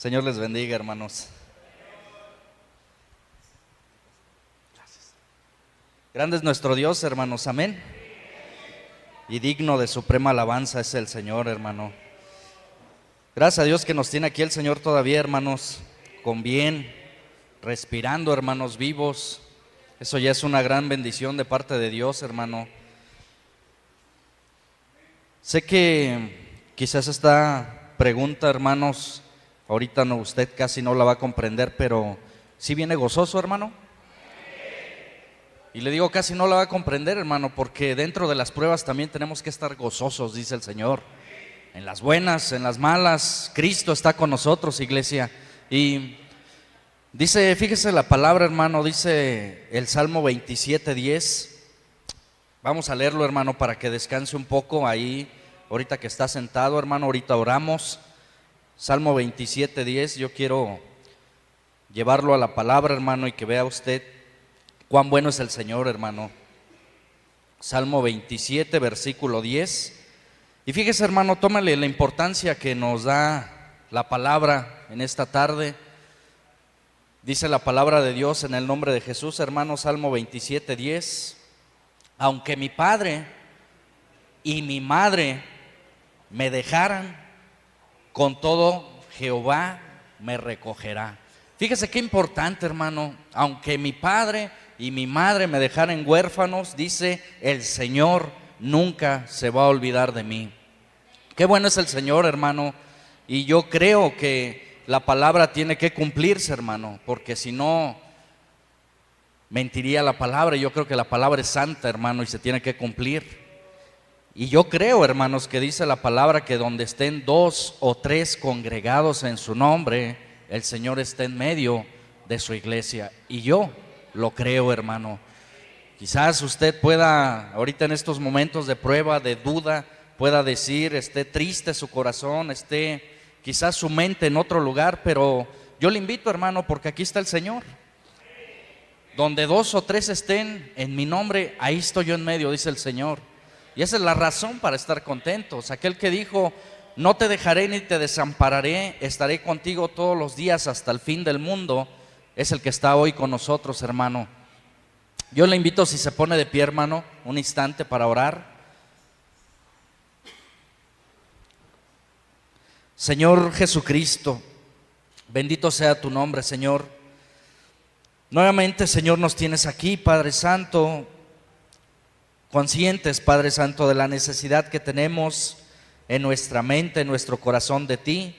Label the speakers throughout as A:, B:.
A: Señor les bendiga, hermanos. Grande es nuestro Dios, hermanos, amén. Y digno de suprema alabanza es el Señor, hermano. Gracias a Dios que nos tiene aquí el Señor todavía, hermanos, con bien, respirando, hermanos, vivos. Eso ya es una gran bendición de parte de Dios, hermano. Sé que quizás esta pregunta, hermanos, ahorita no, usted casi no la va a comprender, pero ¿sí viene gozoso, hermano? Y le digo casi no la va a comprender, hermano, porque dentro de las pruebas también tenemos que estar gozosos, dice el Señor. En las buenas, en las malas, Cristo está con nosotros, iglesia. Y dice, fíjese la palabra, hermano, dice el Salmo 27:10. Vamos a leerlo, hermano, para que descanse un poco ahí, ahorita que está sentado, hermano, ahorita oramos. Salmo 27:10, yo quiero llevarlo a la palabra, hermano, y que vea usted cuán bueno es el Señor, hermano. Salmo 27, versículo 10. Y fíjese, hermano, tómale la importancia que nos da la palabra en esta tarde. Dice la palabra de Dios en el nombre de Jesús, hermano, Salmo 27:10. Aunque mi padre y mi madre me dejaran, con todo Jehová me recogerá. Fíjese qué importante, hermano. Aunque mi padre y mi madre me dejaran huérfanos, dice, el Señor nunca se va a olvidar de mí. Qué bueno es el Señor, hermano. Y yo creo que la palabra tiene que cumplirse, hermano, porque si no, mentiría la palabra. Yo creo que la palabra es santa, hermano, y se tiene que cumplir. Y yo creo, hermanos, que dice la palabra que donde estén 2 o 3 congregados en su nombre, el Señor está en medio de su iglesia. Y yo lo creo, hermano. Quizás usted pueda, ahorita en estos momentos de prueba, de duda, pueda decir, esté triste su corazón, esté quizás su mente en otro lugar, pero yo le invito, hermano, porque aquí está el Señor. Donde 2 o 3 estén en mi nombre, ahí estoy yo en medio, dice el Señor. Y esa es la razón para estar contentos. Aquel que dijo, no te dejaré ni te desampararé, estaré contigo todos los días hasta el fin del mundo, es el que está hoy con nosotros, hermano. Yo le invito, si se pone de pie, hermano, un instante para orar. Señor Jesucristo, bendito sea tu nombre, Señor. Nuevamente, Señor, nos tienes aquí, Padre Santo, conscientes, Padre Santo, de la necesidad que tenemos en nuestra mente, en nuestro corazón de ti.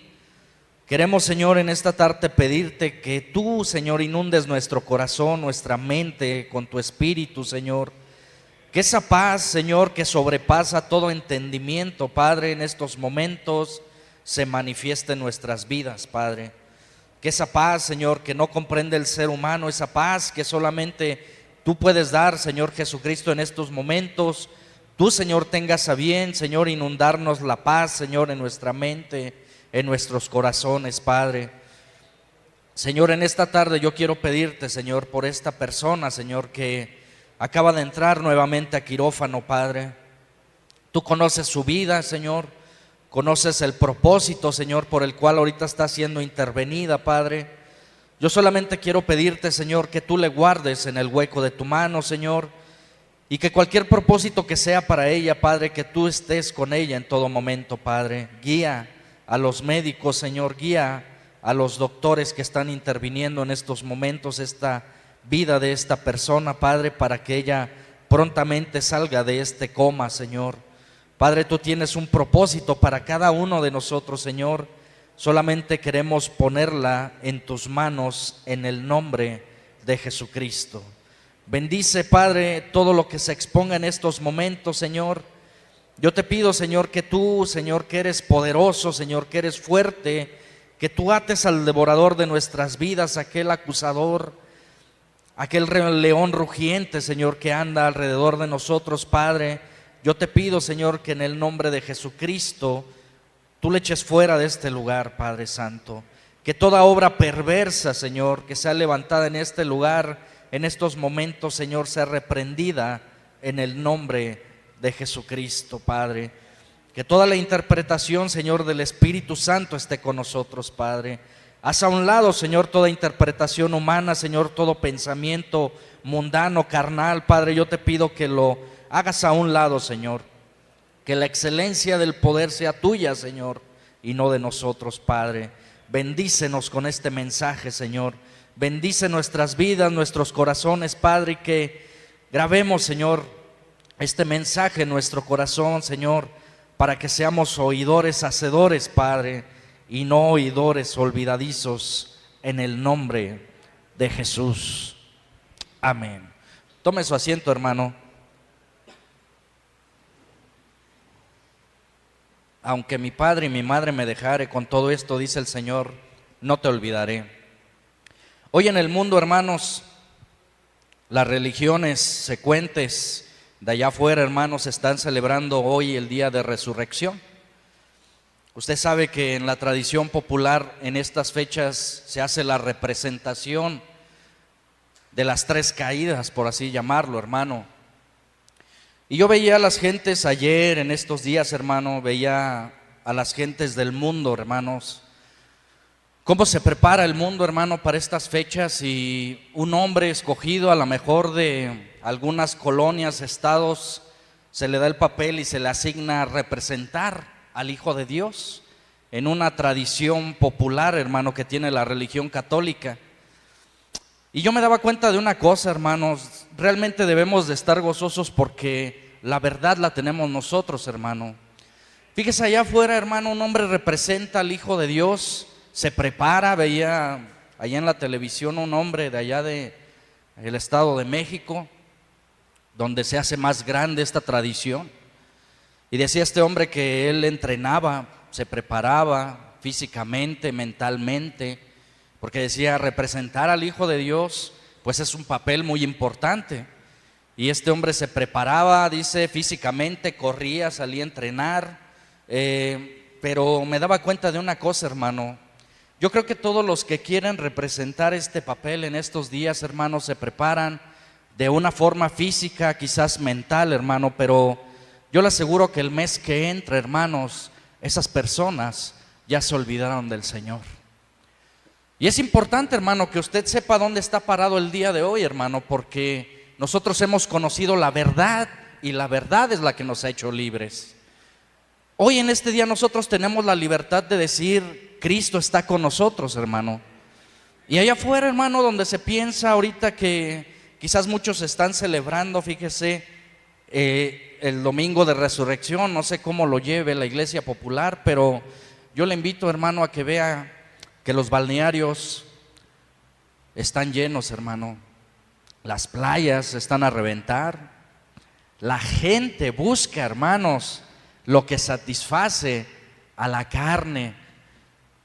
A: Queremos, Señor, en esta tarde pedirte que tú, Señor, inundes nuestro corazón, nuestra mente con tu espíritu, Señor. Que esa paz, Señor, que sobrepasa todo entendimiento, Padre, en estos momentos se manifieste en nuestras vidas, Padre. Que esa paz, Señor, que no comprende el ser humano, esa paz que solamente tú puedes dar, Señor Jesucristo, en estos momentos, tú, Señor, tengas a bien, Señor, inundarnos la paz, Señor, en nuestra mente, en nuestros corazones, Padre. Señor, en esta tarde yo quiero pedirte, Señor, por esta persona, Señor, que acaba de entrar nuevamente a quirófano, Padre. Tú conoces su vida, Señor, conoces el propósito, Señor, por el cual ahorita está siendo intervenida, Padre. Yo solamente quiero pedirte, Señor, que tú le guardes en el hueco de tu mano, Señor, y que cualquier propósito que sea para ella, Padre, que tú estés con ella en todo momento, Padre. Guía a los médicos, Señor, guía a los doctores que están interviniendo en estos momentos esta vida de esta persona, Padre, para que ella prontamente salga de este coma, Señor. Padre, tú tienes un propósito para cada uno de nosotros, Señor. Solamente queremos ponerla en tus manos en el nombre de Jesucristo. Bendice, Padre, todo lo que se exponga en estos momentos, Señor. Yo te pido, Señor, que tú, Señor, que eres poderoso, Señor, que eres fuerte, que tú ates al devorador de nuestras vidas, aquel acusador, aquel león rugiente, Señor, que anda alrededor de nosotros, Padre. Yo te pido, Señor, que en el nombre de Jesucristo tú le eches fuera de este lugar, Padre Santo. Que toda obra perversa, Señor, que sea levantada en este lugar, en estos momentos, Señor, sea reprendida en el nombre de Jesucristo, Padre. Que toda la interpretación, Señor, del Espíritu Santo esté con nosotros, Padre. Haz a un lado, Señor, toda interpretación humana, Señor, todo pensamiento mundano, carnal. Padre, yo te pido que lo hagas a un lado, Señor. Que la excelencia del poder sea tuya, Señor, y no de nosotros, Padre. Bendícenos con este mensaje, Señor. Bendice nuestras vidas, nuestros corazones, Padre, y que grabemos, Señor, este mensaje en nuestro corazón, Señor, para que seamos oidores hacedores, Padre, y no oidores olvidadizos, en el nombre de Jesús. Amén. Tome su asiento, hermano. Aunque mi padre y mi madre me dejare, con todo esto, dice el Señor, no te olvidaré. Hoy en el mundo, hermanos, las religiones secuentes de allá afuera, hermanos, están celebrando hoy el día de resurrección. Usted sabe que en la tradición popular en estas fechas se hace la representación de las tres caídas, por así llamarlo, hermano. Y yo veía a las gentes ayer, en estos días, hermano, veía a las gentes del mundo, hermanos, cómo se prepara el mundo, hermano, para estas fechas, y un hombre escogido a lo mejor de algunas colonias, estados, se le da el papel y se le asigna representar al Hijo de Dios en una tradición popular, hermano, que tiene la religión católica. Y yo me daba cuenta de una cosa, hermanos, realmente debemos de estar gozosos porque la verdad la tenemos nosotros, hermano. Fíjese allá afuera, hermano, un hombre representa al Hijo de Dios, se prepara. Veía allá en la televisión un hombre de allá de el Estado de México, donde se hace más grande esta tradición. Y decía este hombre que él entrenaba, se preparaba físicamente, mentalmente, porque decía, representar al Hijo de Dios, pues es un papel muy importante. Y este hombre se preparaba, dice, físicamente, corría, salía a entrenar, pero me daba cuenta de una cosa, hermano. Yo creo que todos los que quieren representar este papel en estos días, hermano, se preparan de una forma física, quizás mental, hermano, pero yo le aseguro que el mes que entra, hermanos, esas personas ya se olvidaron del Señor. Y es importante, hermano, que usted sepa dónde está parado el día de hoy, hermano, porque nosotros hemos conocido la verdad y la verdad es la que nos ha hecho libres. Hoy en este día nosotros tenemos la libertad de decir, Cristo está con nosotros, hermano. Y allá afuera, hermano, donde se piensa ahorita que quizás muchos están celebrando, fíjese, el domingo de resurrección, no sé cómo lo lleve la iglesia popular, pero yo le invito, hermano, a que vea que los balnearios están llenos, hermano. Las playas están a reventar. La gente busca, hermanos, lo que satisface a la carne,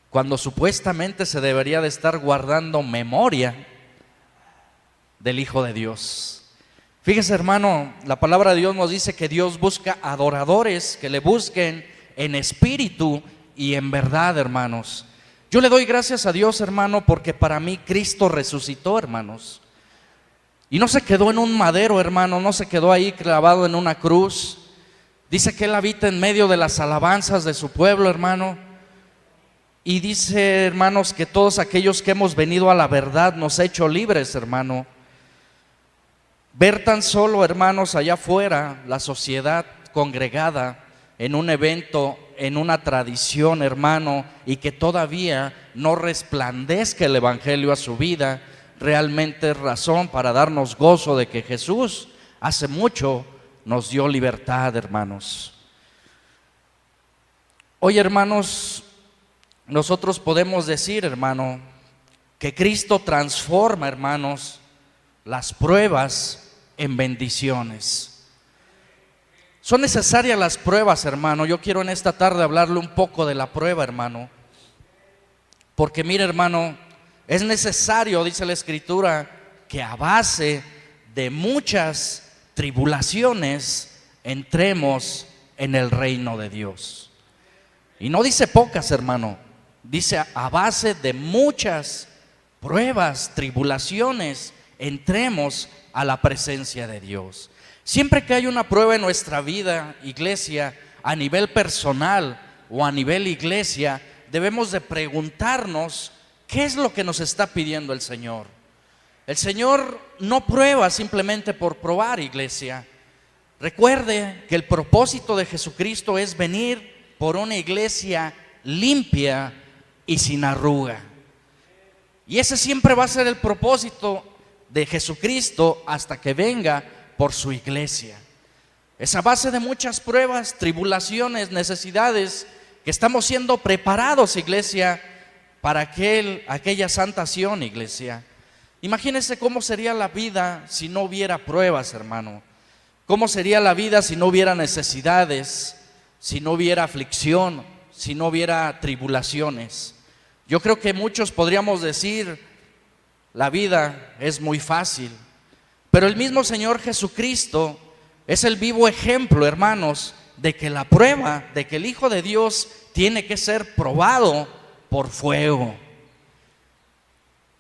A: cuando supuestamente se debería de estar guardando memoria del Hijo de Dios. Fíjese, hermano, la palabra de Dios nos dice que Dios busca adoradores que le busquen en espíritu y en verdad, hermanos. Yo le doy gracias a Dios, hermano, porque para mí Cristo resucitó, hermanos. Y no se quedó en un madero, hermano, no se quedó ahí clavado en una cruz. Dice que Él habita en medio de las alabanzas de su pueblo, hermano. Y dice, hermanos, que todos aquellos que hemos venido a la verdad nos ha hecho libres, hermano. Ver tan solo, hermanos, allá afuera, la sociedad congregada en un evento, en una tradición, hermano, y que todavía no resplandezca el Evangelio a su vida, realmente es razón para darnos gozo de que Jesús hace mucho nos dio libertad, hermanos. Hoy, hermanos, nosotros podemos decir, hermano, que Cristo transforma, hermanos, las pruebas en bendiciones. Son necesarias las pruebas, hermano. Yo quiero en esta tarde hablarle un poco de la prueba, hermano, porque mire, hermano, es necesario, dice la Escritura, que a base de muchas tribulaciones entremos en el reino de Dios. Y no dice pocas, hermano, dice a base de muchas pruebas, tribulaciones, entremos a la presencia de Dios. Siempre que hay una prueba en nuestra vida, iglesia, a nivel personal o a nivel iglesia, debemos de preguntarnos ¿Qué es lo que nos está pidiendo el Señor? El Señor no prueba simplemente por probar, iglesia. Recuerde que el propósito de Jesucristo es venir por una iglesia limpia y sin arruga. Y ese siempre va a ser el propósito de Jesucristo hasta que venga por su iglesia. Es a base de muchas pruebas, tribulaciones, necesidades, que estamos siendo preparados, iglesia, para aquella santa acción, iglesia. Imagínense cómo sería la vida si no hubiera pruebas, hermano. ¿Cómo sería la vida si no hubiera necesidades, si no hubiera aflicción, si no hubiera tribulaciones? Yo creo que muchos podríamos decir, la vida es muy fácil, pero el mismo Señor Jesucristo es el vivo ejemplo, hermanos, de que la prueba, de que el Hijo de Dios tiene que ser probado por fuego.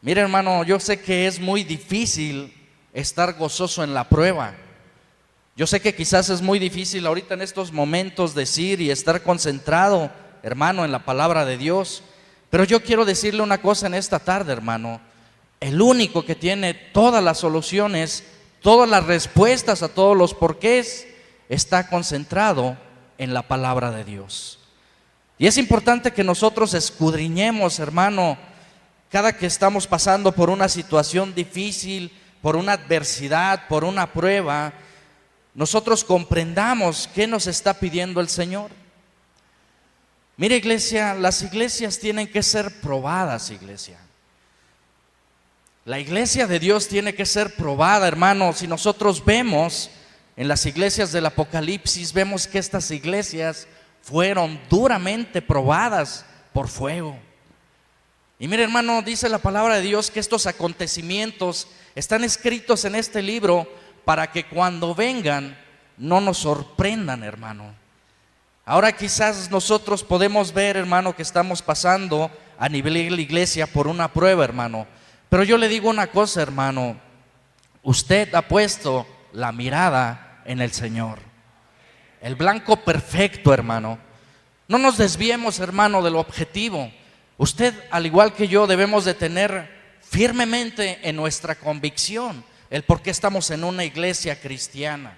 A: Mire, hermano, yo sé que es muy difícil estar gozoso en la prueba. Yo sé que quizás es muy difícil ahorita en estos momentos decir y estar concentrado, hermano, en la palabra de Dios. Pero yo quiero decirle una cosa en esta tarde, hermano. El único que tiene todas las soluciones, todas las respuestas a todos los porqués, está concentrado en la palabra de Dios. Y es importante que nosotros escudriñemos, hermano, cada que estamos pasando por una situación difícil, por una adversidad, por una prueba, nosotros comprendamos qué nos está pidiendo el Señor. Mire, iglesia, las iglesias tienen que ser probadas, iglesia. La iglesia de Dios tiene que ser probada, hermano. Si nosotros vemos en las iglesias del Apocalipsis, vemos que estas iglesias fueron duramente probadas por fuego. Y mire, hermano, dice la palabra de Dios que estos acontecimientos están escritos en este libro para que cuando vengan no nos sorprendan, hermano. Ahora quizás nosotros podemos ver, hermano, que estamos pasando a nivel de la iglesia por una prueba, hermano. Pero yo le digo una cosa, hermano, usted ha puesto la mirada en el Señor, el blanco perfecto, hermano. No nos desviemos, hermano, del objetivo. Usted, al igual que yo, debemos de tener firmemente en nuestra convicción el por qué estamos en una iglesia cristiana.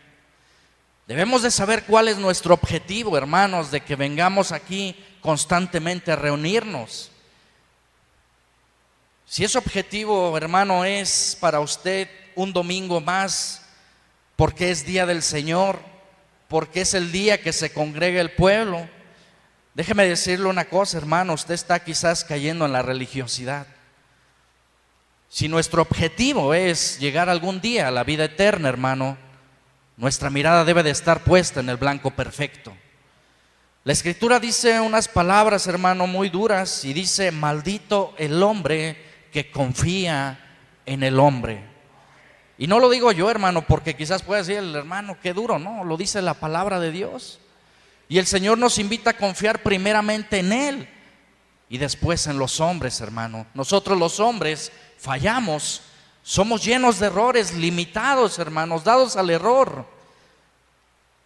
A: Debemos de saber cuál es nuestro objetivo, hermanos, de que vengamos aquí constantemente a reunirnos. Si ese objetivo, hermano, es para usted un domingo más, porque es día del Señor, porque es el día que se congrega el pueblo, déjeme decirle una cosa, hermano, usted está quizás cayendo en la religiosidad. Si nuestro objetivo es llegar algún día a la vida eterna, hermano, nuestra mirada debe de estar puesta en el blanco perfecto. La Escritura dice unas palabras, hermano, muy duras, y dice: maldito el hombre que confía en el hombre. Y no lo digo yo, hermano, porque quizás pueda decir el hermano, qué duro. No, lo dice la palabra de Dios. Y el Señor nos invita a confiar primeramente en Él y después en los hombres, hermano. Nosotros los hombres fallamos, somos llenos de errores, limitados, hermanos, dados al error.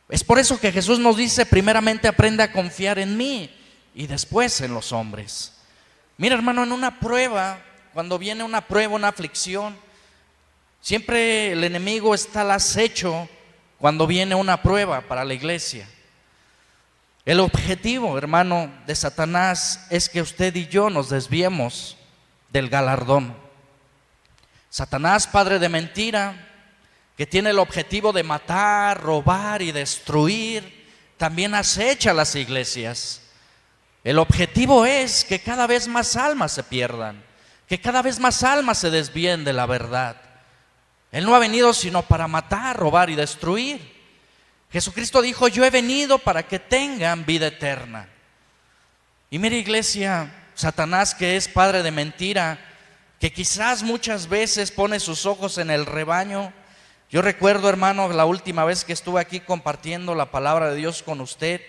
A: Es por eso que Jesús nos dice: primeramente aprende a confiar en mí y después en los hombres. Mira, hermano, en una prueba, cuando viene una prueba, una aflicción, siempre el enemigo está al acecho cuando viene una prueba para la iglesia. El objetivo, hermano, de Satanás es que usted y yo nos desviemos del galardón. Satanás, padre de mentira, que tiene el objetivo de matar, robar y destruir, también acecha a las iglesias. El objetivo es que cada vez más almas se pierdan, que cada vez más almas se desvíen de la verdad. Él no ha venido sino para matar, robar y destruir. Jesucristo dijo: yo he venido para que tengan vida eterna. Y mire, iglesia, Satanás, que es padre de mentira, que quizás muchas veces pone sus ojos en el rebaño. Yo recuerdo, hermano, la última vez que estuve aquí compartiendo la palabra de Dios con usted,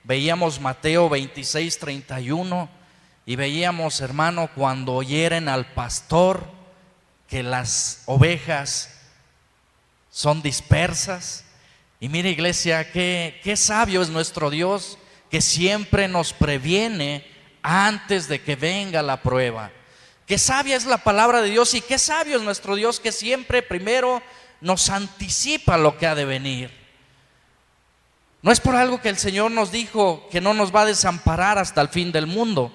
A: veíamos Mateo 26:31 y veíamos, hermano, cuando oyeren al pastor que las ovejas son dispersas. Y mire, iglesia, qué sabio es nuestro Dios, que siempre nos previene antes de que venga la prueba, Qué sabia es la palabra de Dios y qué sabio es nuestro Dios, que siempre primero nos anticipa lo que ha de venir. No es por algo que el Señor nos dijo que no nos va a desamparar hasta el fin del mundo,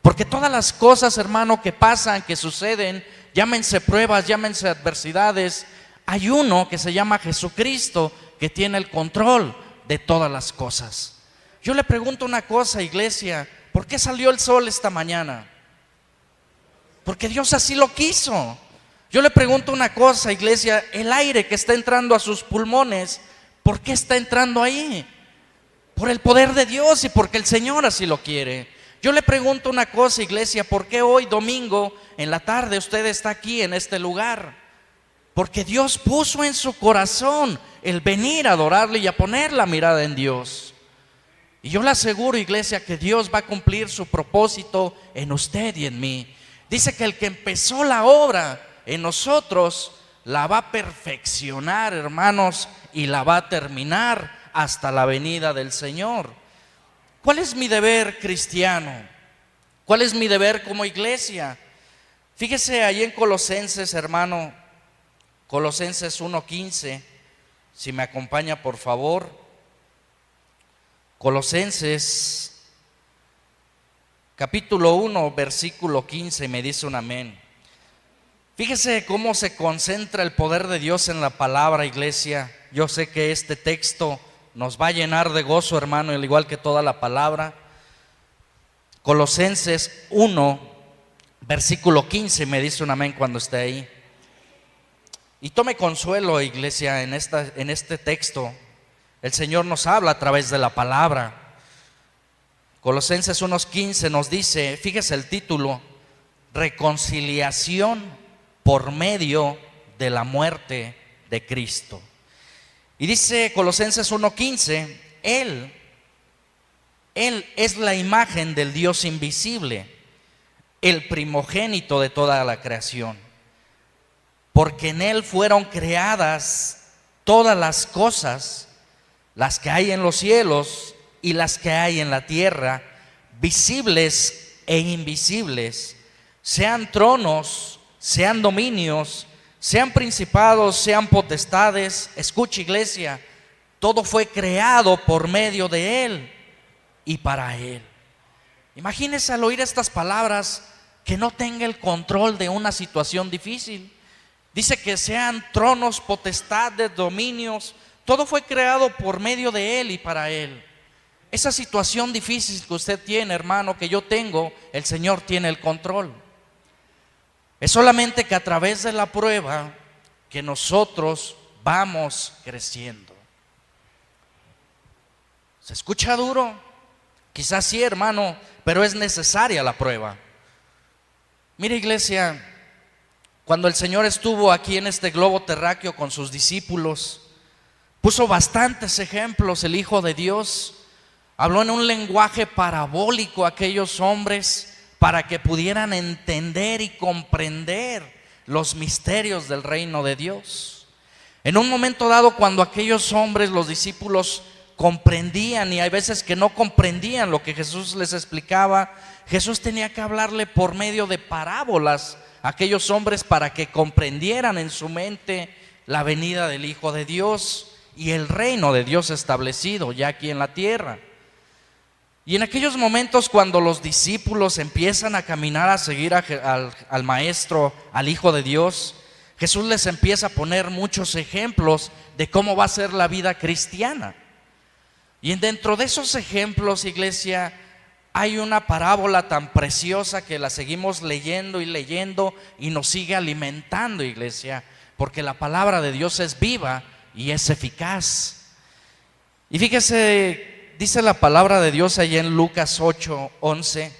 A: porque todas las cosas, hermano, que pasan, que suceden, llámense pruebas, llámense adversidades, hay uno que se llama Jesucristo, que tiene el control de todas las cosas. Yo le pregunto una cosa, iglesia: ¿por qué salió el sol esta mañana? Porque Dios así lo quiso. Yo le pregunto una cosa, iglesia: el aire que está entrando a sus pulmones, ¿por qué está entrando ahí? Por el poder de Dios y porque el Señor así lo quiere. Yo le pregunto una cosa, iglesia: ¿por qué hoy domingo en la tarde usted está aquí en este lugar? Porque Dios puso en su corazón el venir a adorarle y a poner la mirada en Dios. Y yo le aseguro, iglesia, que Dios va a cumplir su propósito en usted y en mí. Dice que el que empezó la obra en nosotros la va a perfeccionar, hermanos, y la va a terminar hasta la venida del Señor. ¿Cuál es mi deber cristiano? ¿Cuál es mi deber como iglesia? Fíjese ahí en Colosenses, hermano, Colosenses 1:15, si me acompaña por favor. Colosenses capítulo 1, versículo 15, me dice un amén. Fíjese cómo se concentra el poder de Dios en la palabra, iglesia. Yo sé que este texto nos va a llenar de gozo, hermano, al igual que toda la palabra. Colosenses 1, versículo 15, me dice un amén cuando esté ahí. Y tome consuelo, iglesia, en este texto. El Señor nos habla a través de la palabra. Colosenses 1:15 nos dice, fíjese el título: reconciliación por medio de la muerte de Cristo. Y dice Colosenses 1:15, Él es la imagen del Dios invisible, el primogénito de toda la creación, porque en Él fueron creadas todas las cosas, las que hay en los cielos y las que hay en la tierra, visibles e invisibles, sean tronos, sean dominios, sean principados, sean potestades. Escucha, iglesia, todo fue creado por medio de Él y para Él. Imagínese al oír estas palabras que no tenga el control de una situación difícil. Dice que sean tronos, potestades, dominios, todo fue creado por medio de Él y para Él. Esa situación difícil que usted tiene, hermano, que yo tengo, el Señor tiene el control. Es solamente que a través de la prueba que nosotros vamos creciendo. ¿Se escucha duro? Quizás sí, hermano, pero es necesaria la prueba. Mire, iglesia, cuando el Señor estuvo aquí en este globo terráqueo con sus discípulos, puso bastantes ejemplos. El Hijo de Dios habló en un lenguaje parabólico a aquellos hombres para que pudieran entender y comprender los misterios del reino de Dios. En un momento dado, cuando aquellos hombres, los discípulos, comprendían, y hay veces que no comprendían lo que Jesús les explicaba, Jesús tenía que hablarle por medio de parábolas a aquellos hombres para que comprendieran en su mente la venida del Hijo de Dios y el reino de Dios establecido ya aquí en la tierra. Y en aquellos momentos, cuando los discípulos empiezan a caminar a seguir al Maestro, al Hijo de Dios, Jesús les empieza a poner muchos ejemplos de cómo va a ser la vida cristiana. Y dentro de esos ejemplos, iglesia, hay una parábola tan preciosa que la seguimos leyendo y leyendo y nos sigue alimentando, iglesia, porque la palabra de Dios es viva y es eficaz. Y fíjese, dice la palabra de Dios allá en Lucas 8:11,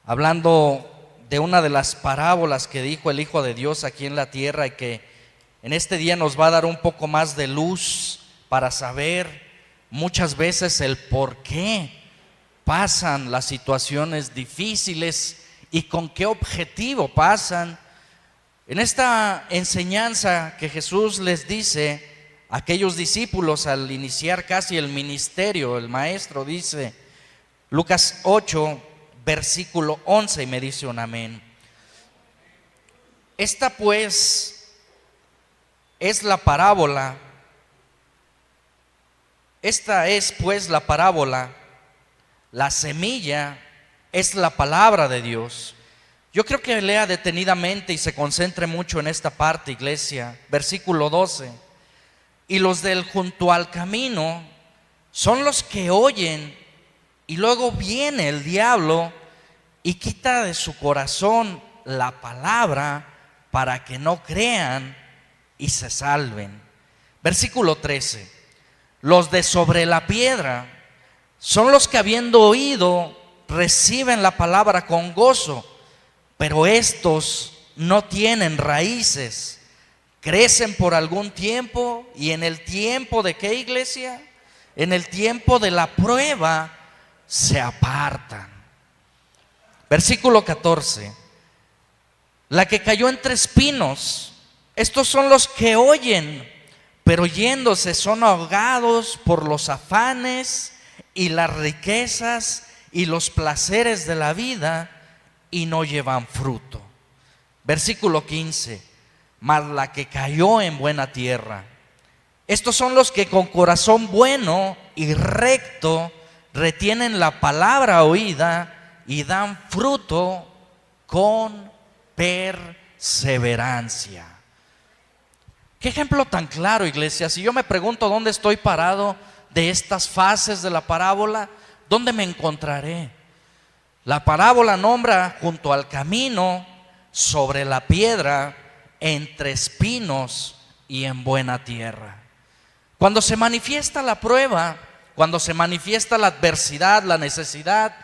A: hablando de una de las parábolas que dijo el Hijo de Dios aquí en la tierra, y que en este día nos va a dar un poco más de luz para saber muchas veces el por qué pasan las situaciones difíciles y con qué objetivo pasan. En esta enseñanza que Jesús les dice a aquellos discípulos al iniciar casi el ministerio, el Maestro dice, Lucas 8, versículo 11, y me dice un amén: Esta pues es la parábola. Esta es pues la parábola. La semilla es la palabra de Dios. Yo creo que lea detenidamente y se concentre mucho en esta parte, iglesia. Versículo 12. Y los del junto al camino son los que oyen, y luego viene el diablo y quita de su corazón la palabra para que no crean y se salven. Versículo 13. Los de sobre la piedra son los que habiendo oído reciben la palabra con gozo, pero estos no tienen raíces, crecen por algún tiempo y en el tiempo de ¿qué, iglesia? En el tiempo de la prueba se apartan. Versículo 14. La que cayó entre espinos, estos son los que oyen, pero yéndose son ahogados por los afanes y las riquezas y los placeres de la vida y no llevan fruto. Versículo 15. Mas la que cayó en buena tierra, estos son los que con corazón bueno y recto retienen la palabra oída y dan fruto con perseverancia. Qué ejemplo tan claro, iglesia. Si yo me pregunto dónde estoy parado de estas fases de la parábola, ¿dónde me encontraré? La parábola nombra junto al camino, sobre la piedra, entre espinos y en buena tierra. Cuando se manifiesta la prueba, cuando se manifiesta la adversidad, la necesidad,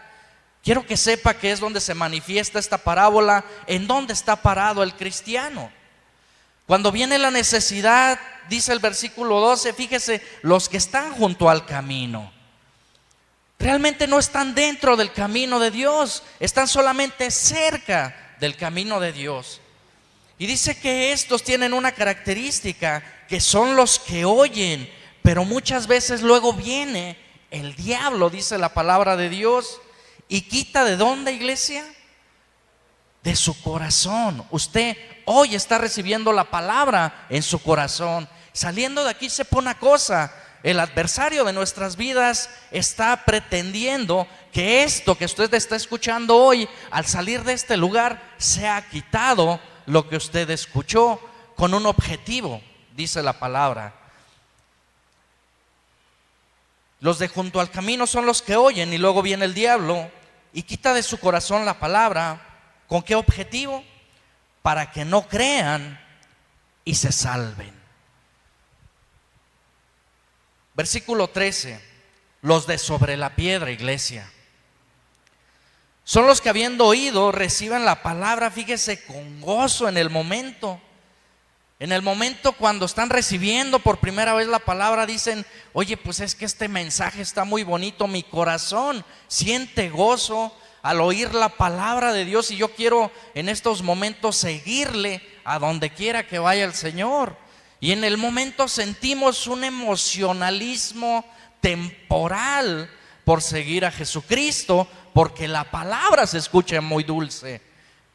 A: quiero que sepa que es donde se manifiesta esta parábola, en dónde está parado el cristiano. Cuando viene la necesidad, dice el versículo 12, fíjese, los que están junto al camino, realmente no están dentro del camino de Dios, están solamente cerca del camino de Dios. Y dice que estos tienen una característica, que son los que oyen, pero muchas veces luego viene el diablo, dice la palabra de Dios, y quita ¿de dónde, iglesia? De su corazón. Usted hoy está recibiendo la palabra en su corazón. Saliendo de aquí sepa una cosa: el adversario de nuestras vidas está pretendiendo que esto que usted está escuchando hoy, al salir de este lugar, sea quitado lo que usted escuchó con un objetivo, dice la palabra. Los de junto al camino son los que oyen y luego viene el diablo y quita de su corazón la palabra. ¿Con qué objetivo? Para que no crean y se salven. Versículo 13. Los de sobre la piedra, iglesia, son los que habiendo oído reciben la palabra, fíjese, con gozo en el momento. En el momento cuando están recibiendo por primera vez la palabra, dicen: oye, pues es que este mensaje está muy bonito, mi corazón siente gozo al oír la palabra de Dios y yo quiero en estos momentos seguirle a donde quiera que vaya el Señor. Y en el momento sentimos un emocionalismo temporal por seguir a Jesucristo, porque la palabra se escucha muy dulce.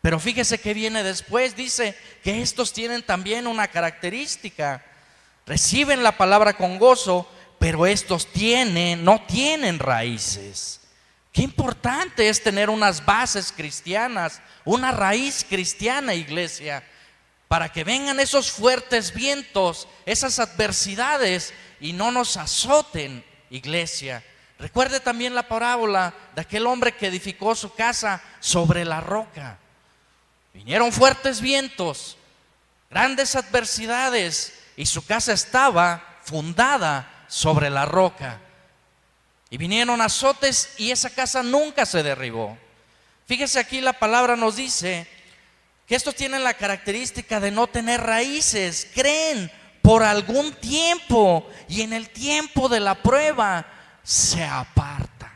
A: Pero fíjese que viene después, dice que estos tienen también una característica: reciben la palabra con gozo, pero estos no tienen raíces. Qué importante es tener unas bases cristianas, una raíz cristiana, iglesia, para que vengan esos fuertes vientos, esas adversidades y no nos azoten, iglesia. Recuerde también la parábola de aquel hombre que edificó su casa sobre la roca. Vinieron fuertes vientos, grandes adversidades, y su casa estaba fundada sobre la roca. Y vinieron azotes y esa casa nunca se derribó. Fíjese, aquí la palabra nos dice que estos tienen la característica de no tener raíces. Creen por algún tiempo y en el tiempo de la prueba se apartan.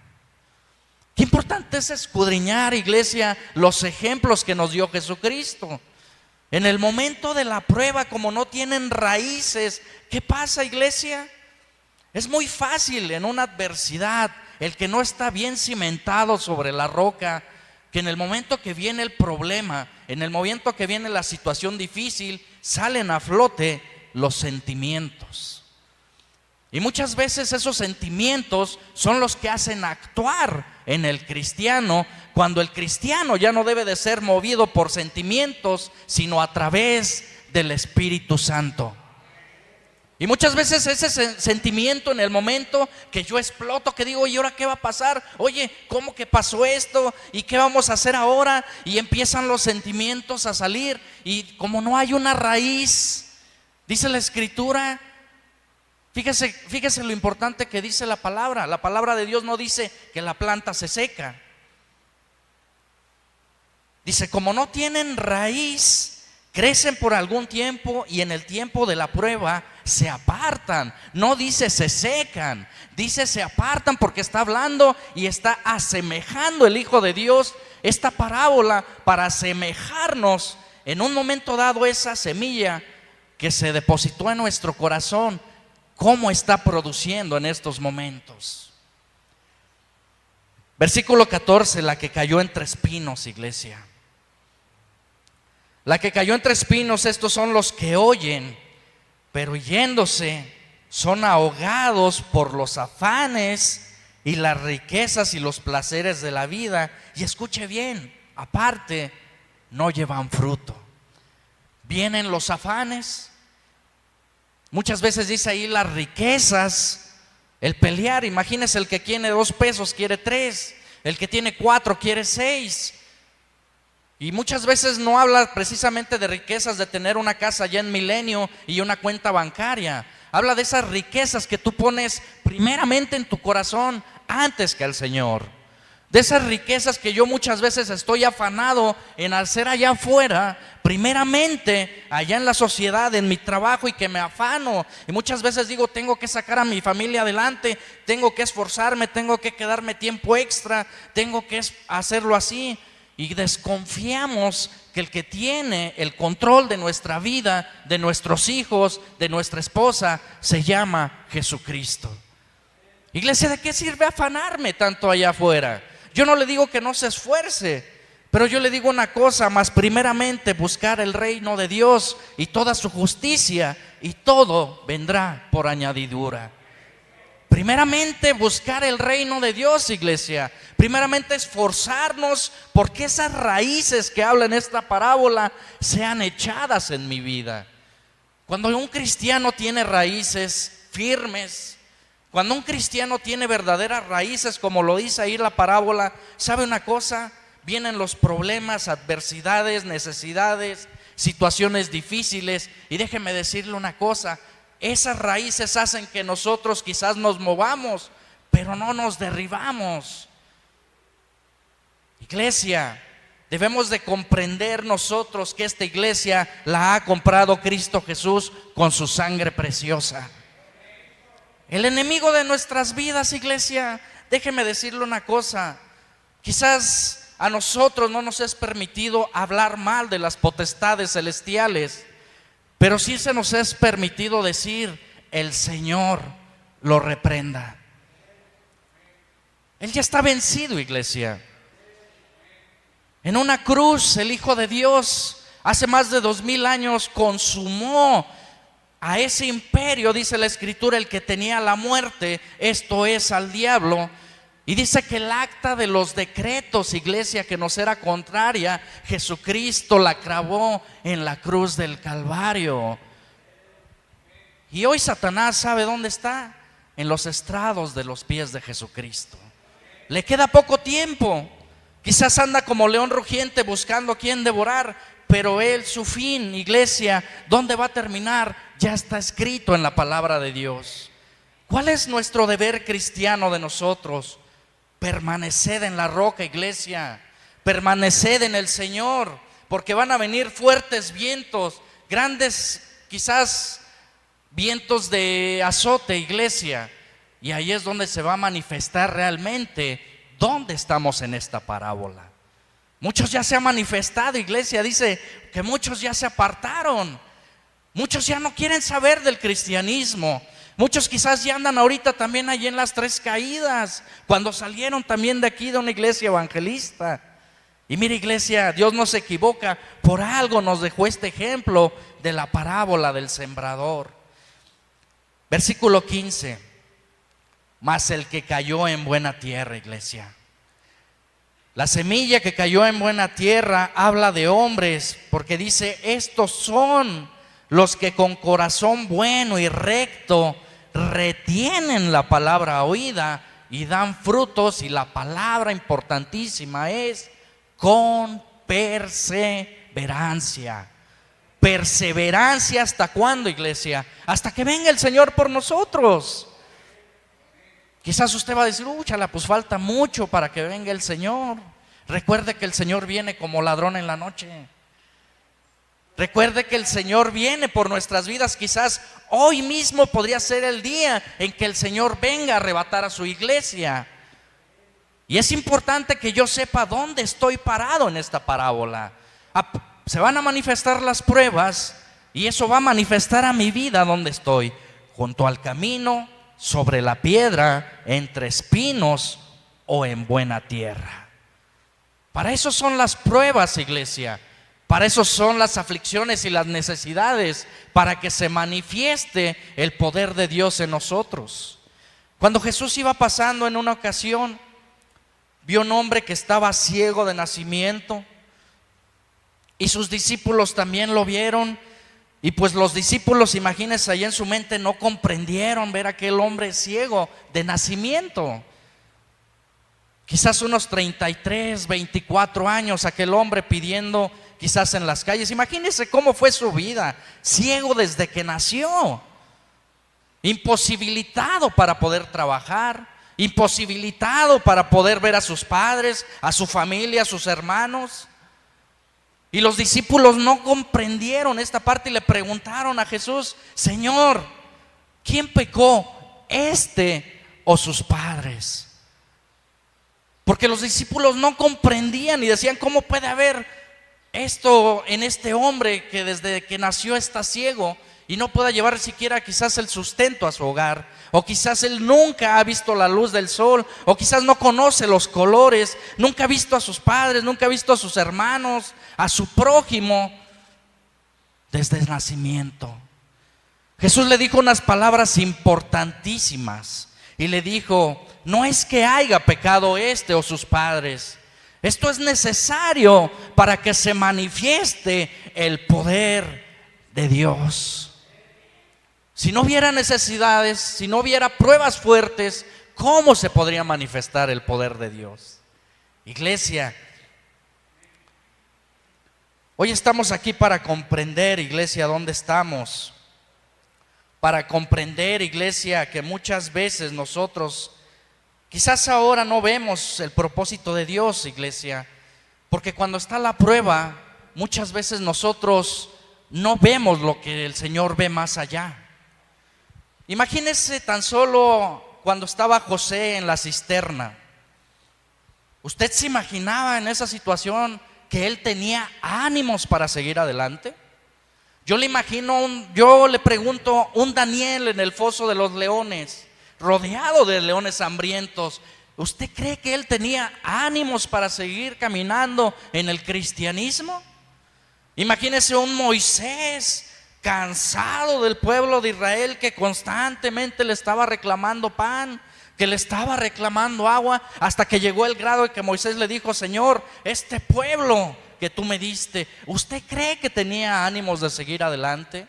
A: Qué importante es escudriñar, iglesia, los ejemplos que nos dio Jesucristo. En el momento de la prueba, como no tienen raíces, ¿qué pasa, iglesia? Es muy fácil en una adversidad, el que no está bien cimentado sobre la roca, que en el momento que viene el problema, en el momento que viene la situación difícil, salen a flote los sentimientos. Y muchas veces esos sentimientos son los que hacen actuar en el cristiano, cuando el cristiano ya no debe de ser movido por sentimientos, sino a través del Espíritu Santo. Y muchas veces ese sentimiento en el momento que yo exploto, que digo, ¿y ahora qué va a pasar? Oye, ¿cómo que pasó esto? ¿Y qué vamos a hacer ahora? Y empiezan los sentimientos a salir, y como no hay una raíz, dice la Escritura, fíjese lo importante que dice la palabra de Dios no dice que la planta se seca. Dice, como no tienen raíz, crecen por algún tiempo y en el tiempo de la prueba se apartan. No dice se secan, dice se apartan, porque está hablando y está asemejando el Hijo de Dios esta parábola para asemejarnos en un momento dado esa semilla que se depositó en nuestro corazón, cómo está produciendo en estos momentos. Versículo 14, la que cayó entre espinos, iglesia. La que cayó entre espinos, estos son los que oyen, pero yéndose son ahogados por los afanes y las riquezas y los placeres de la vida. Y escuche bien, aparte, no llevan fruto. Vienen los afanes. Muchas veces dice ahí las riquezas, el pelear. Imagínese, el que tiene 2 pesos quiere 3, el que tiene 4 quiere 6. Y muchas veces no habla precisamente de riquezas, de tener una casa allá en Milenio y una cuenta bancaria. Habla de esas riquezas que tú pones primeramente en tu corazón antes que al Señor. De esas riquezas que yo muchas veces estoy afanado en hacer allá afuera, primeramente allá en la sociedad, en mi trabajo, y que me afano. Y muchas veces digo, tengo que sacar a mi familia adelante, tengo que esforzarme, tengo que quedarme tiempo extra, tengo que hacerlo así. Y desconfiamos que el que tiene el control de nuestra vida, de nuestros hijos, de nuestra esposa, se llama Jesucristo. Iglesia, ¿de qué sirve afanarme tanto allá afuera? Yo no le digo que no se esfuerce, pero yo le digo una cosa, más primeramente buscar el reino de Dios y toda su justicia, y todo vendrá por añadidura. Primeramente buscar el reino de Dios, iglesia. Primeramente esforzarnos porque esas raíces que habla en esta parábola sean echadas en mi vida. Cuando un cristiano tiene raíces firmes, cuando un cristiano tiene verdaderas raíces, como lo dice ahí la parábola, ¿sabe una cosa? Vienen los problemas, adversidades, necesidades, situaciones difíciles, y déjeme decirle una cosa: esas raíces hacen que nosotros quizás nos movamos, pero no nos derribamos. Iglesia, debemos de comprender nosotros que esta iglesia la ha comprado Cristo Jesús con su sangre preciosa. El enemigo de nuestras vidas, iglesia, déjeme decirle una cosa: quizás a nosotros no nos es permitido hablar mal de las potestades celestiales, pero sí se nos es permitido decir: el Señor lo reprenda. Él ya está vencido, iglesia. En una cruz el Hijo de Dios hace más de 2000 años consumó a ese imperio, dice la Escritura, el que tenía la muerte, esto es, al diablo. Y dice que el acta de los decretos, iglesia, que nos era contraria, Jesucristo la clavó en la cruz del Calvario. Y hoy Satanás ¿sabe dónde está? En los estrados de los pies de Jesucristo. Le queda poco tiempo. Quizás anda como león rugiente buscando a quien devorar, pero él, su fin, iglesia, ¿dónde va a terminar? Ya está escrito en la palabra de Dios. ¿Cuál es nuestro deber cristiano de nosotros? Permaneced en la roca, iglesia. Permaneced en el Señor, porque van a venir fuertes vientos, grandes quizás vientos de azote, iglesia. Y ahí es donde se va a manifestar realmente dónde estamos en esta parábola. Muchos ya se han manifestado, iglesia. Dice que muchos ya se apartaron. Muchos ya no quieren saber del cristianismo. Muchos quizás ya andan ahorita también allí en las 3 caídas, cuando salieron también de aquí de una iglesia evangelista. Y mira, iglesia, Dios no se equivoca, por algo nos dejó este ejemplo de la parábola del sembrador. Versículo 15, mas el que cayó en buena tierra, iglesia. La semilla que cayó en buena tierra habla de hombres, porque dice, estos son los que con corazón bueno y recto retienen la palabra oída y dan frutos. Y la palabra importantísima es con perseverancia. Perseverancia, ¿hasta cuándo, iglesia? Hasta que venga el Señor por nosotros. Quizás usted va a decir, úchala, pues falta mucho para que venga el Señor. Recuerde que el Señor viene como ladrón en la noche. Recuerde que el Señor viene por nuestras vidas. Quizás hoy mismo podría ser el día en que el Señor venga a arrebatar a su iglesia. Y es importante que yo sepa dónde estoy parado en esta parábola. Se van a manifestar las pruebas y eso va a manifestar a mi vida dónde estoy. Junto al camino, sobre la piedra, entre espinos o en buena tierra. Para eso son las pruebas, iglesia. Para eso son las aflicciones y las necesidades, para que se manifieste el poder de Dios en nosotros. Cuando Jesús iba pasando en una ocasión, vio un hombre que estaba ciego de nacimiento, y sus discípulos también lo vieron. Y pues los discípulos, imagínense, ahí en su mente no comprendieron ver a aquel hombre ciego de nacimiento. Quizás unos 33, 24 años, aquel hombre pidiendo quizás en las calles. Imagínense cómo fue su vida, ciego desde que nació, imposibilitado para poder trabajar, imposibilitado para poder ver a sus padres, a su familia, a sus hermanos. Y los discípulos no comprendieron esta parte y le preguntaron a Jesús, Señor, ¿quién pecó, este o sus padres? Porque los discípulos no comprendían y decían, ¿cómo puede haber esto en este hombre que desde que nació está ciego y no pueda llevar siquiera quizás el sustento a su hogar? O quizás él nunca ha visto la luz del sol, o quizás no conoce los colores, nunca ha visto a sus padres, nunca ha visto a sus hermanos, a su prójimo desde el nacimiento. Jesús le dijo unas palabras importantísimas y le dijo, no es que haya pecado este o sus padres, esto es necesario para que se manifieste el poder de Dios. Si no hubiera necesidades, si no hubiera pruebas fuertes, ¿cómo se podría manifestar el poder de Dios? Iglesia, hoy estamos aquí para comprender, iglesia, dónde estamos. Para comprender, iglesia, que muchas veces nosotros, quizás ahora no vemos el propósito de Dios, iglesia, porque cuando está la prueba, muchas veces nosotros no vemos lo que el Señor ve más allá. Imagínese tan solo cuando estaba José en la cisterna. ¿Usted se imaginaba en esa situación que él tenía ánimos para seguir adelante? Yo le imagino, yo le pregunto, un Daniel en el foso de los leones, rodeado de leones hambrientos. ¿Usted cree que él tenía ánimos para seguir caminando en el cristianismo? Imagínese un Moisés cansado del pueblo de Israel, que constantemente le estaba reclamando pan, que le estaba reclamando agua, hasta que llegó el grado de que Moisés le dijo, Señor, este pueblo que tú me diste, ¿usted cree que tenía ánimos de seguir adelante?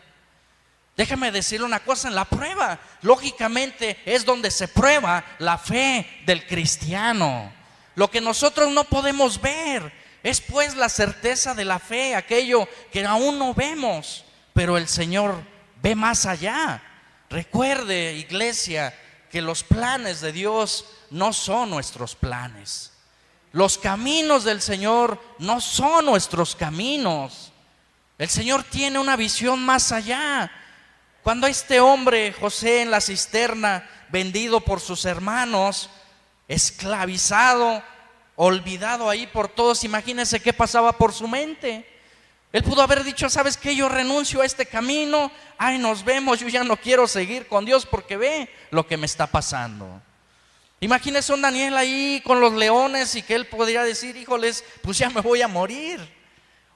A: Déjeme decirle una cosa, en la prueba, lógicamente es donde se prueba la fe del cristiano. Lo que nosotros no podemos ver es pues la certeza de la fe, aquello que aún no vemos, pero el Señor ve más allá. Recuerde, iglesia, que los planes de Dios no son nuestros planes. Los caminos del Señor no son nuestros caminos. El Señor tiene una visión más allá. Cuando este hombre, José, en la cisterna, vendido por sus hermanos, esclavizado, olvidado ahí por todos, imagínense qué pasaba por su mente. Él pudo haber dicho, ¿sabes qué? Yo renuncio a este camino, ay, nos vemos, yo ya no quiero seguir con Dios porque ve lo que me está pasando. Imagínese un Daniel ahí con los leones y que él podría decir, híjoles, pues ya me voy a morir.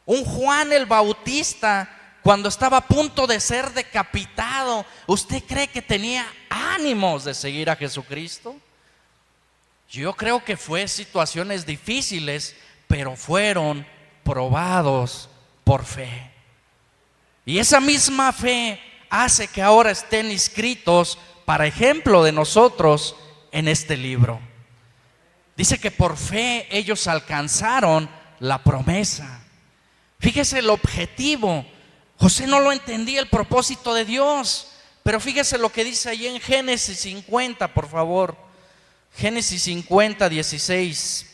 A: Un Juan el Bautista, cuando estaba a punto de ser decapitado, ¿usted cree que tenía ánimos de seguir a Jesucristo? Yo creo que fue situaciones difíciles, pero fueron probados por fe. Y esa misma fe hace que ahora estén inscritos para ejemplo de nosotros en este libro. Dice que por fe ellos alcanzaron la promesa. Fíjese el objetivo. José no lo entendía, el propósito de Dios, pero fíjese lo que dice ahí en Génesis 50, por favor. Génesis 50, 16.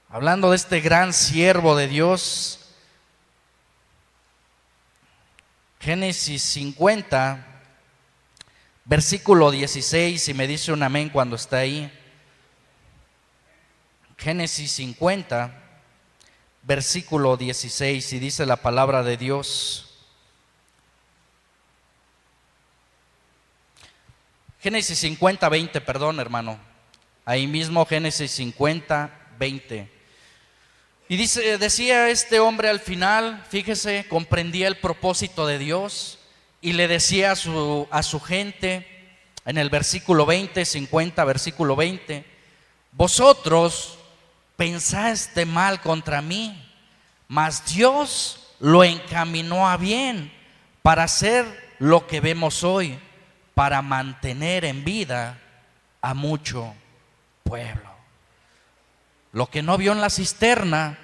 A: Hablando de este gran siervo de Dios. Génesis 50, versículo 16, y me dice un amén cuando está ahí. Génesis 50, versículo 16, y dice la palabra de Dios. Génesis 50, 20, perdón, hermano. Ahí mismo Génesis 50, 20. Y decía este hombre al final, fíjese, comprendía el propósito de Dios y le decía a su gente en el versículo 20, 50, versículo 20, vosotros pensaste mal contra mí, mas Dios lo encaminó a bien para hacer lo que vemos hoy, para mantener en vida a mucho pueblo. Lo que no vio en la cisterna,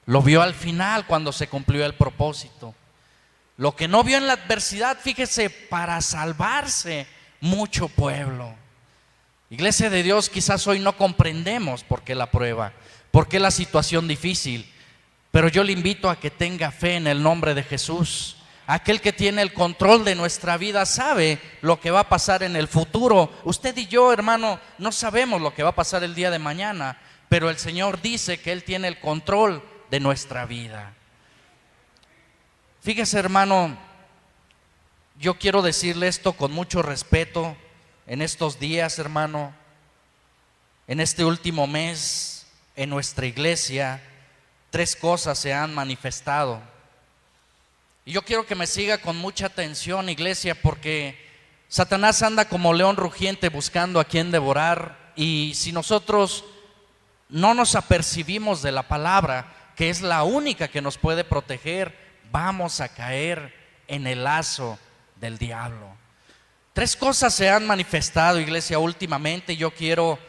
A: lo vio al final cuando se cumplió el propósito. Lo que no vio en la adversidad, fíjese, para salvarse mucho pueblo. Iglesia de Dios, quizás hoy no comprendemos por qué la prueba, por qué la situación difícil, pero yo le invito a que tenga fe en el nombre de Jesús. Aquel que tiene el control de nuestra vida sabe lo que va a pasar en el futuro. Usted y yo, hermano, no sabemos lo que va a pasar el día de mañana, pero el Señor dice que Él tiene el control de nuestra vida. Fíjese, hermano, yo quiero decirle esto con mucho respeto en estos días, hermano. En este último mes, en nuestra iglesia, 3 cosas se han manifestado. Y yo quiero que me siga con mucha atención, iglesia, porque Satanás anda como león rugiente buscando a quien devorar. Y si nosotros no nos apercibimos de la palabra, que es la única que nos puede proteger, vamos a caer en el lazo del diablo. 3 cosas se han manifestado, iglesia, últimamente, y yo quiero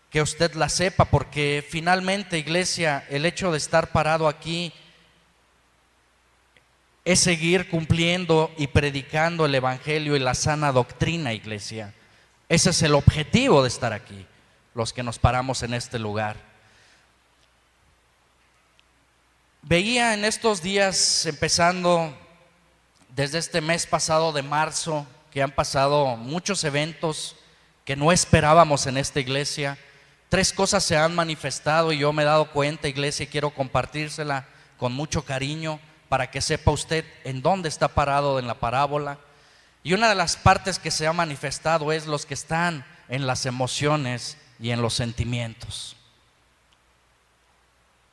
A: que usted la sepa, porque finalmente, iglesia, el hecho de estar parado aquí es seguir cumpliendo y predicando el evangelio y la sana doctrina, iglesia. Ese es el objetivo de estar aquí, los que nos paramos en este lugar. Veía en estos días, empezando desde este mes pasado de marzo, que han pasado muchos eventos que no esperábamos en esta iglesia. 3 cosas se han manifestado y yo me he dado cuenta, iglesia, y quiero compartírsela con mucho cariño para que sepa usted en dónde está parado en la parábola. Y una de las partes que se ha manifestado es los que están en las emociones y en los sentimientos.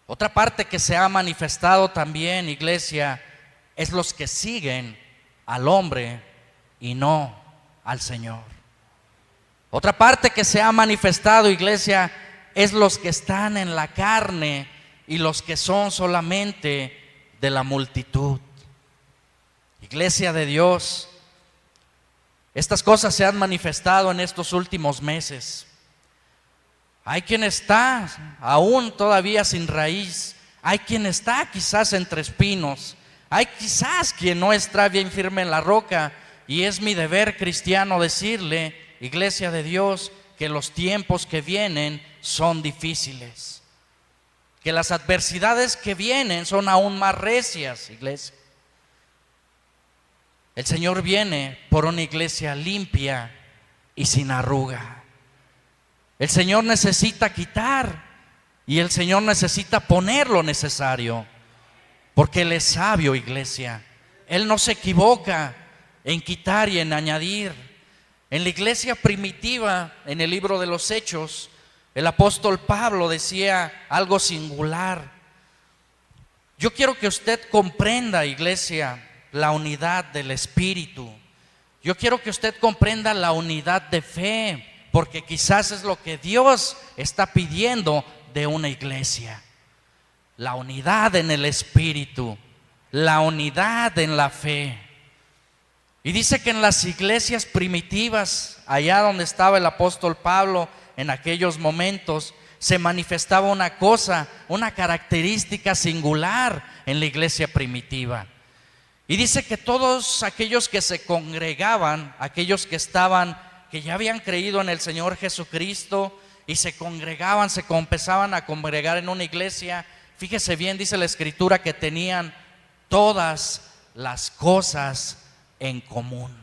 A: Otra parte que se ha manifestado también, iglesia, es los que siguen al hombre y no al Señor. Otra parte que se ha manifestado, iglesia, es los que están en la carne y los que son solamente de la multitud. Iglesia de Dios, estas cosas se han manifestado en estos últimos meses. Hay quien está aún todavía sin raíz, hay quien está quizás entre espinos, hay quizás quien no está bien firme en la roca, y es mi deber cristiano decirle, iglesia de Dios, que los tiempos que vienen son difíciles, que las adversidades que vienen son aún más recias, iglesia. El Señor viene por una iglesia limpia y sin arruga. El Señor necesita quitar y el Señor necesita poner lo necesario, porque Él es sabio, iglesia. Él no se equivoca en quitar y en añadir. En la iglesia primitiva, en el libro de los Hechos, el apóstol Pablo decía algo singular. Yo quiero que usted comprenda, iglesia, la unidad del Espíritu. Yo quiero que usted comprenda la unidad de fe, porque quizás es lo que Dios está pidiendo de una iglesia. La unidad en el Espíritu, la unidad en la fe. Y dice que en las iglesias primitivas, allá donde estaba el apóstol Pablo en aquellos momentos, se manifestaba una cosa, una característica singular en la iglesia primitiva. Y dice que todos aquellos que se congregaban, aquellos que ya habían creído en el Señor Jesucristo y se congregaban, empezaban a congregar en una iglesia, fíjese bien, dice la Escritura que tenían todas las cosas en común.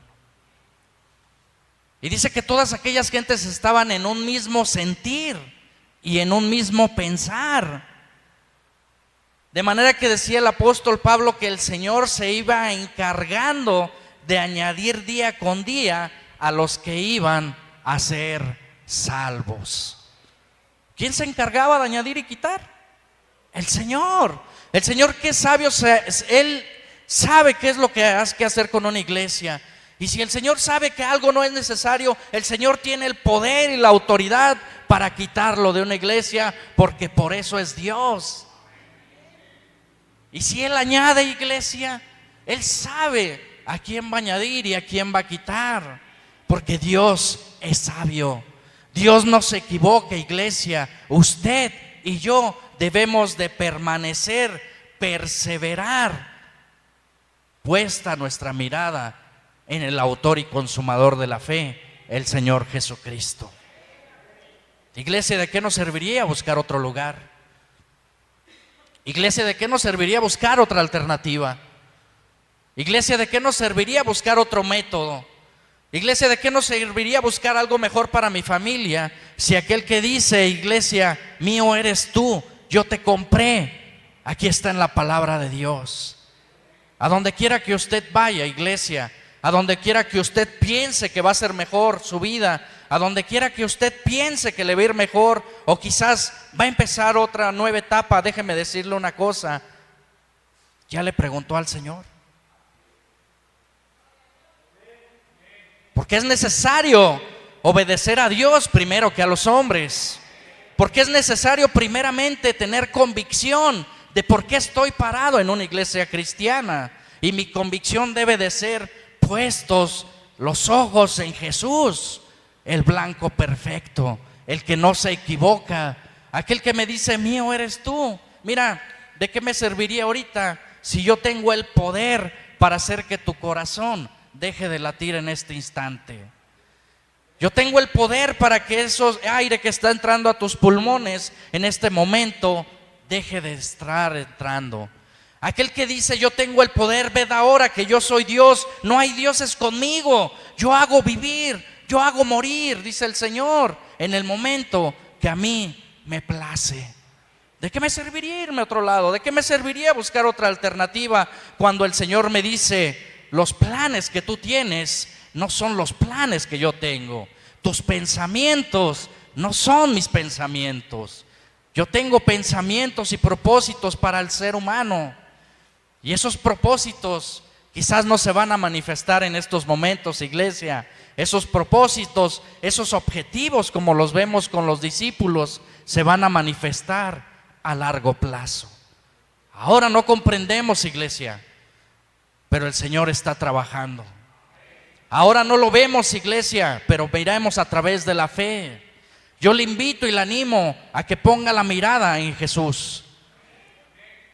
A: Y dice que todas aquellas gentes estaban en un mismo sentir y en un mismo pensar. De manera que decía el apóstol Pablo que el Señor se iba encargando de añadir día con día a los que iban a ser salvos. ¿Quién se encargaba de añadir y quitar? El Señor. El Señor, que es sabio, Él sabe qué es lo que hay que hacer con una iglesia. Y si el Señor sabe que algo no es necesario, el Señor tiene el poder y la autoridad para quitarlo de una iglesia, porque por eso es Dios. Y si Él añade iglesia, Él sabe a quién va a añadir y a quién va a quitar, porque Dios es sabio. Dios no se equivoca, iglesia. Usted y yo debemos de permanecer, perseverar, puesta nuestra mirada en el autor y consumador de la fe, el Señor Jesucristo. Iglesia, ¿de qué nos serviría buscar otro lugar? Iglesia, ¿de qué nos serviría buscar otra alternativa? Iglesia, ¿de qué nos serviría buscar otro método? Iglesia, ¿de qué nos serviría buscar algo mejor para mi familia? Si aquel que dice, iglesia, mío eres tú, yo te compré, aquí está en la palabra de Dios. A donde quiera que usted vaya, iglesia, a donde quiera que usted piense que va a ser mejor su vida, a donde quiera que usted piense que le va a ir mejor, o quizás va a empezar otra nueva etapa, déjeme decirle una cosa, ¿ya le preguntó al Señor? Porque es necesario obedecer a Dios primero que a los hombres, porque es necesario primeramente tener convicción de por qué estoy parado en una iglesia cristiana, y mi convicción debe de ser puestos los ojos en Jesús, el blanco perfecto, el que no se equivoca, aquel que me dice, mío eres tú. Mira, ¿de qué me serviría ahorita si yo tengo el poder para hacer que tu corazón deje de latir en este instante? Yo tengo el poder para que ese aire que está entrando a tus pulmones en este momento deje de estar entrando. Aquel que dice, yo tengo el poder, ved ahora que yo soy Dios, no hay dioses conmigo, yo hago vivir, yo hago morir, dice el Señor, en el momento que a mí me place. ¿De qué me serviría irme a otro lado? ¿De qué me serviría buscar otra alternativa cuando el Señor me dice, los planes que tú tienes no son los planes que yo tengo? Tus pensamientos no son mis pensamientos. Yo tengo pensamientos y propósitos para el ser humano. Y esos propósitos quizás no se van a manifestar en estos momentos, iglesia. Esos propósitos, esos objetivos, como los vemos con los discípulos, se van a manifestar a largo plazo. Ahora no comprendemos, iglesia, pero el Señor está trabajando. Ahora no lo vemos, iglesia, pero veremos a través de la fe. Yo le invito y le animo a que ponga la mirada en Jesús.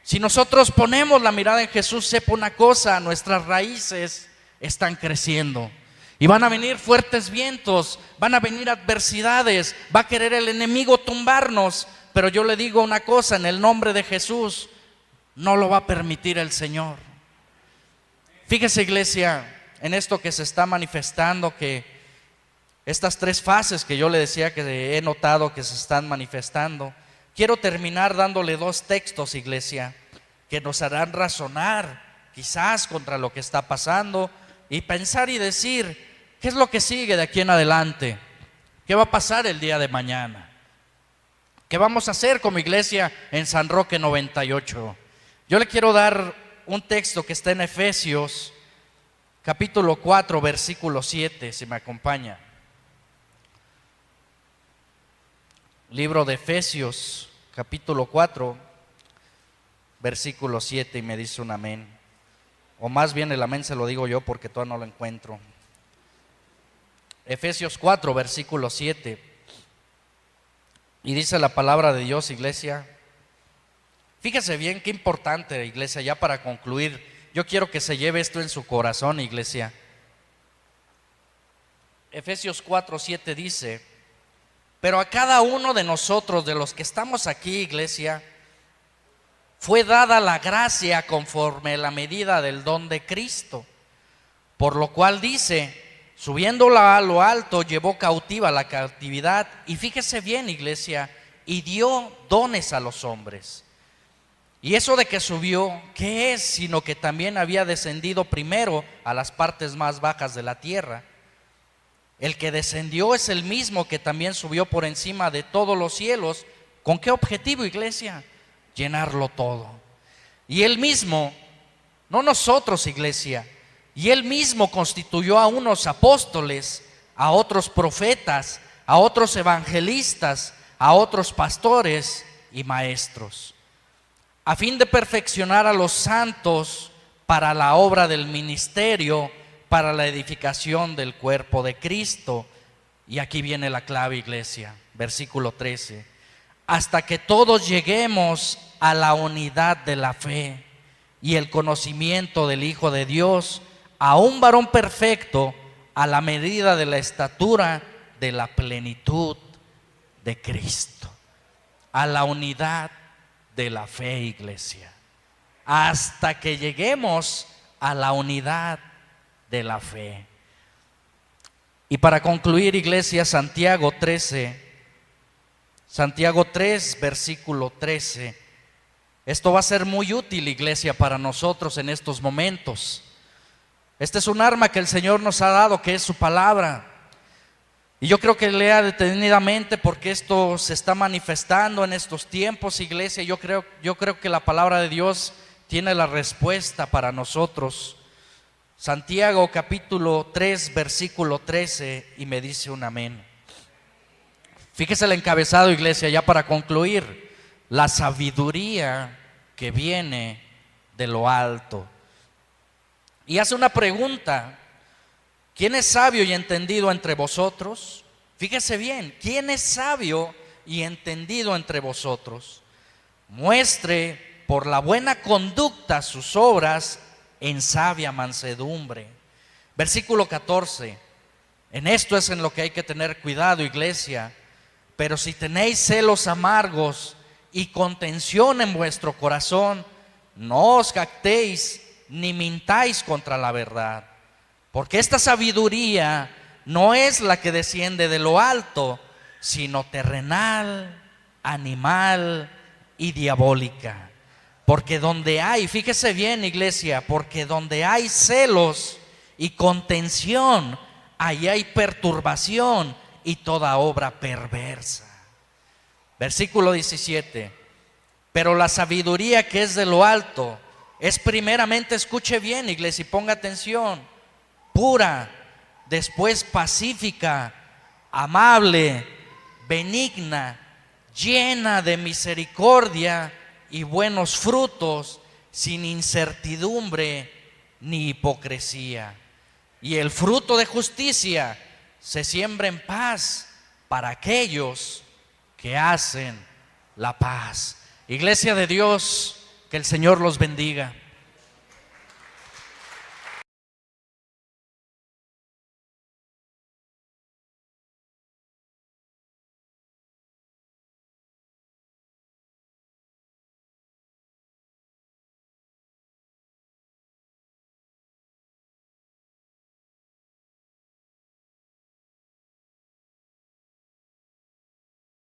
A: Si nosotros ponemos la mirada en Jesús, sepa una cosa, nuestras raíces están creciendo. Y van a venir fuertes vientos, van a venir adversidades, va a querer el enemigo tumbarnos. Pero yo le digo una cosa, en el nombre de Jesús, no lo va a permitir el Señor. Fíjese, iglesia, en esto que se está manifestando, que estas tres fases que yo le decía que he notado que se están manifestando. Quiero terminar dándole dos textos, iglesia, que nos harán razonar quizás contra lo que está pasando y pensar y decir, ¿Qué es lo que sigue de aquí en adelante? ¿Qué va a pasar el día de mañana? ¿Qué vamos a hacer como iglesia en San Roque 98? Yo le quiero dar un texto que está en Efesios, capítulo 4, versículo 7, si me acompaña. Libro de Efesios, capítulo 4, versículo 7, y me dice un amén. O más bien el amén se lo digo yo porque todavía no lo encuentro. Efesios 4, versículo 7. Y dice la palabra de Dios, iglesia. Fíjese bien qué importante, iglesia, ya para concluir. Yo quiero que se lleve esto en su corazón, iglesia. Efesios 4, 7 dice: pero a cada uno de nosotros, de los que estamos aquí, iglesia, fue dada la gracia conforme a la medida del don de Cristo. Por lo cual dice: subiéndola a lo alto, llevó cautiva la cautividad. Y fíjese bien, iglesia, y dio dones a los hombres. Y eso de que subió, ¿qué es? Sino que también había descendido primero a las partes más bajas de la tierra. El que descendió es el mismo que también subió por encima de todos los cielos. ¿Con qué objetivo, iglesia? Llenarlo todo. Y él mismo, no nosotros, iglesia, y él mismo constituyó a unos apóstoles, a otros profetas, a otros evangelistas, a otros pastores y maestros, a fin de perfeccionar a los santos para la obra del ministerio, para la edificación del cuerpo de Cristo. Y aquí viene la clave, iglesia, versículo 13: hasta que todos lleguemos a la unidad de la fe y el conocimiento del Hijo de Dios, a un varón perfecto, a la medida de la estatura de la plenitud de Cristo. A la unidad de la fe, iglesia, hasta que lleguemos a la unidad de la fe. Y para concluir, iglesia, Santiago 3, versículo 13. Esto va a ser muy útil, iglesia, para nosotros en estos momentos. Este es un arma que el Señor nos ha dado, que es su palabra. Y yo creo que lea detenidamente, porque esto se está manifestando en estos tiempos, iglesia. Yo creo que la palabra de Dios tiene la respuesta para nosotros. Santiago capítulo 3, versículo 13, y me dice un amén. Fíjese el encabezado, iglesia, ya para concluir: la sabiduría que viene de lo alto. Y hace una pregunta: ¿quién es sabio y entendido entre vosotros? Fíjese bien, ¿quién es sabio y entendido entre vosotros? Muestre por la buena conducta sus obras en sabia mansedumbre. Versículo 14. En esto es en lo que hay que tener cuidado, iglesia. Pero si tenéis celos amargos y contención en vuestro corazón, no os jactéis ni mintáis contra la verdad. Porque esta sabiduría no es la que desciende de lo alto, sino terrenal, animal y diabólica. Porque donde hay, fíjese bien, iglesia, porque donde hay celos y contención, ahí hay perturbación y toda obra perversa. Versículo 17. Pero la sabiduría que es de lo alto es primeramente, escuche bien, iglesia, y ponga atención, pura, después pacífica, amable, benigna, llena de misericordia y buenos frutos, sin incertidumbre ni hipocresía. Y el fruto de justicia se siembra en paz para aquellos que hacen la paz. Iglesia de Dios, que el Señor los bendiga.